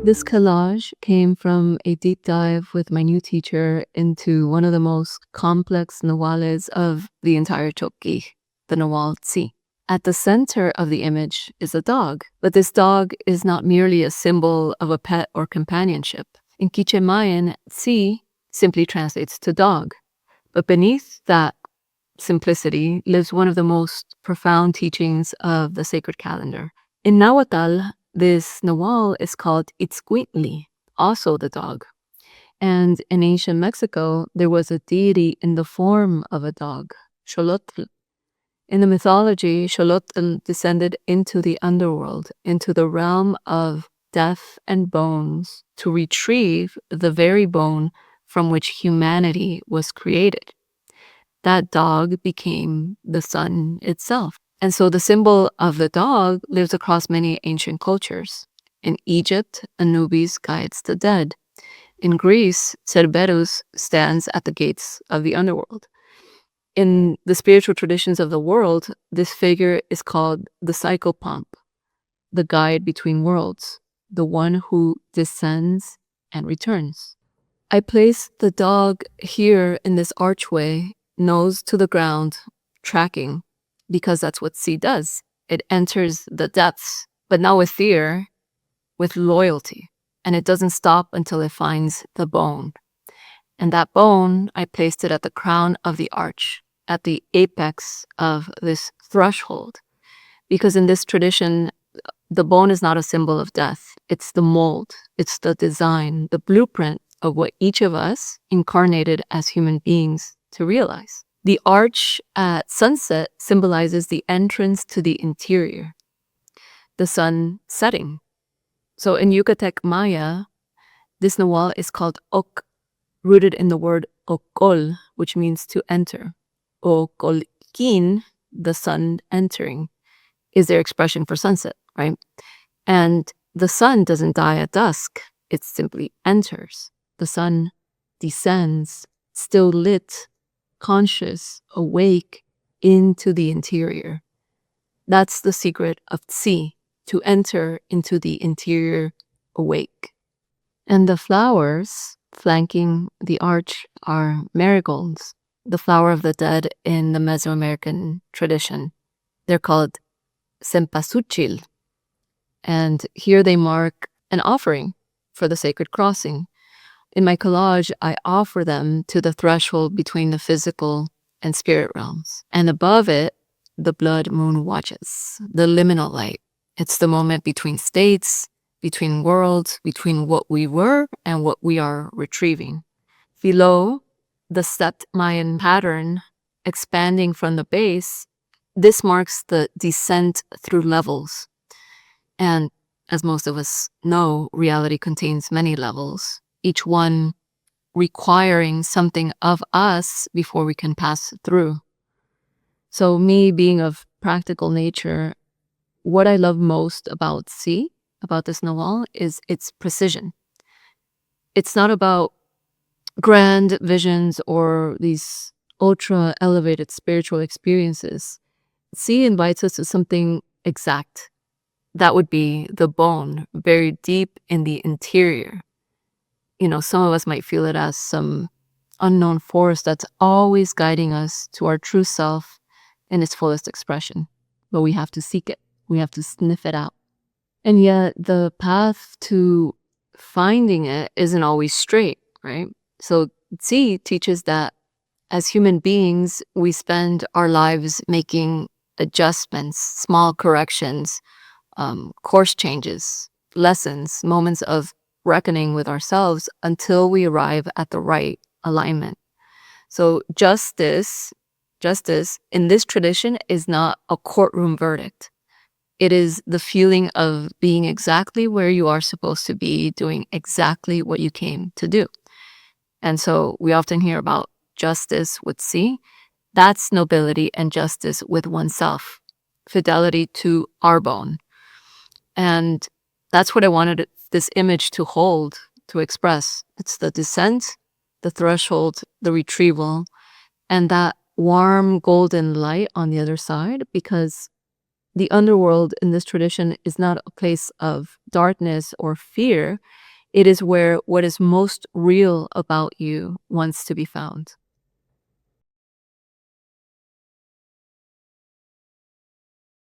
This collage came from a deep dive with my new teacher into one of the most complex nawales of the entire Cholq'ij, the Nawal Tz'i. At the center of the image is a dog, but this dog is not merely a symbol of a pet or companionship. In Quiche Mayan, Tz'i simply translates to dog, but beneath that simplicity lives one of the most profound teachings of the sacred calendar. In Nahuatl, this Nawal is called Itzquintil, also the dog. And in ancient Mexico, there was a deity in the form of a dog, Xolotl. In the mythology, Xolotl descended into the underworld, into the realm of death and bones, to retrieve the very bone from which humanity was created. That dog became the sun itself. And so the symbol of the dog lives across many ancient cultures. In Egypt, Anubis guides the dead. In Greece, Cerberus stands at the gates of the underworld. In the spiritual traditions of the world, this figure is called the psychopomp, the guide between worlds, the one who descends and returns. I place the dog here in this archway, nose to the ground, tracking, because that's what Tz'i does. It enters the depths, but not with fear, with loyalty. And it doesn't stop until it finds the bone. And that bone, I placed it at the crown of the arch, at the apex of this threshold. Because in this tradition, the bone is not a symbol of death. It's the mold, it's the design, the blueprint of what each of us incarnated as human beings to realize. The arch at sunset symbolizes the entrance to the interior, the sun setting. So in Yucatec Maya, this Nawal is called Ok, rooted in the word Ocol, which means to enter. Ocolquin, the sun entering, is their expression for sunset, right? And the sun doesn't die at dusk. It simply enters. The sun descends, still lit, conscious, awake, into the interior. That's the secret of Tz'i, to enter into the interior awake. And the flowers flanking the arch are marigolds, the flower of the dead in the Mesoamerican tradition. They're called cempasúchil. And here they mark an offering for the sacred crossing. In my collage, I offer them to the threshold between the physical and spirit realms. And above it, the blood moon watches, the liminal light. It's the moment between states, between worlds, between what we were and what we are retrieving. Below, the stepped Mayan pattern expanding from the base, this marks the descent through levels. And as most of us know, reality contains many levels, each one requiring something of us before we can pass through. So me being of practical nature, what I love most about Tz'i, about this Nawal, is its precision. It's not about grand visions or these ultra elevated spiritual experiences. Tz'i invites us to something exact. That would be the bone, buried deep in the interior. You know, some of us might feel it as some unknown force that's always guiding us to our true self in its fullest expression. But we have to seek it. We have to sniff it out. And yet the path to finding it isn't always straight, right? So Tz'i teaches that as human beings, we spend our lives making adjustments, small corrections, course changes, lessons, moments of reckoning with ourselves until we arrive at the right alignment. So justice in this tradition is not a courtroom verdict. It is the feeling of being exactly where you are supposed to be, doing exactly what you came to do. And so we often hear about justice with Tz'i. That's nobility and justice with oneself, fidelity to our bone. And that's what I wanted this image to hold, to express. It's the descent, the threshold, the retrieval, and that warm golden light on the other side, because The underworld in this tradition is not a place of darkness or fear. It is where what is most real about you wants to be found.